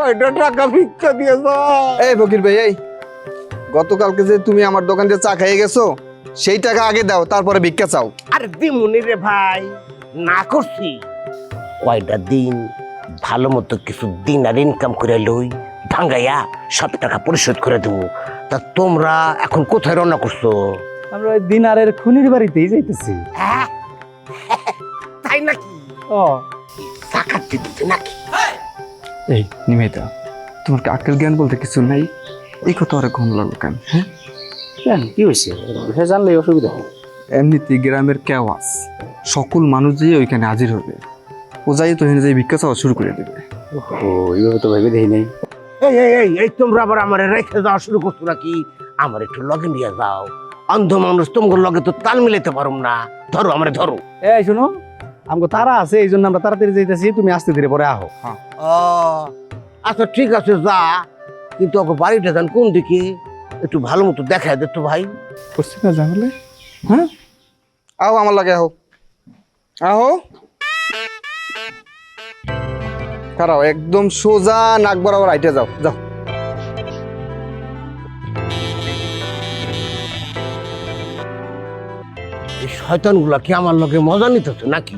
কয়টা টাকা ভিক্ষা দিয়ে যাও। এই ফকির ভাই, এই গতকালকে যে তুমি আমার দোকান দিয়ে চা খেয়ে গেছো, সেই টাকা আগে দাও, তারপরে ভিক্ষা চাও। আরে দিমুনি রে ভাই, না করছি। কয়টা দিন ভালো মতো কিছু দিন আর ইনকাম করে লই, ভাঙ্গাইয়া সব টাকা পরিশোধ করে দেবো। তা তোমরা এখন কোথায় রওনা করছো? আমরা ওই দিনারের খুনির বাড়িতেই যাইতেছি। হ্যাঁ? তাই নাকি? ও সাকাত দিতে নাকি? এই নিমেতা, তোমার কি আক্কেল জ্ঞান বলতে কিছু নাই? এই কথা আর ঘন লাগলো কেন? হ্যাঁ, কেন কি হয়েছে? সে জানলেই অসুবিধা নেই। এমনিতে গ্রামের কেওয়াজ সকল মানুষ যেয়ে ওইখানে হাজির হবে। ও যাই তো এখানে যাই ভিক্ষা চাওয়া শুরু করে দেবে। ও এইভাবে তো ভেবে দেখি নাই। এই এই এই এই তোমরা আবার আমার রেখে যাওয়া শুরু করছো নাকি? আমার একটু লগে নিয়ে যাও। অন্ধ মানুষ তোমার লগে তো তাল মিলাইতে পারুম না। ধরো আমারে ধরো। এই শোনো, আমাকে তারা আছে, এই জন্য আমরা তাড়াতাড়ি যাইতেছি, তুমি আস্তে ধীরে পরে আহো। আচ্ছা ঠিক আছে, যা। কিন্তু ওকে বাড়িটা যান কোন দিকে একটু ভালো মতো দেখায় দে তো ভাই। করছি না জানলে? হ্যাঁ, আও আমার লাগে, আহো আহো। খারাও, একদম সোজা নাক বরাবর আইটে যাও, যাও। এই শয়তানগুলা কি আমার লগে মজা নিতেছে নাকি?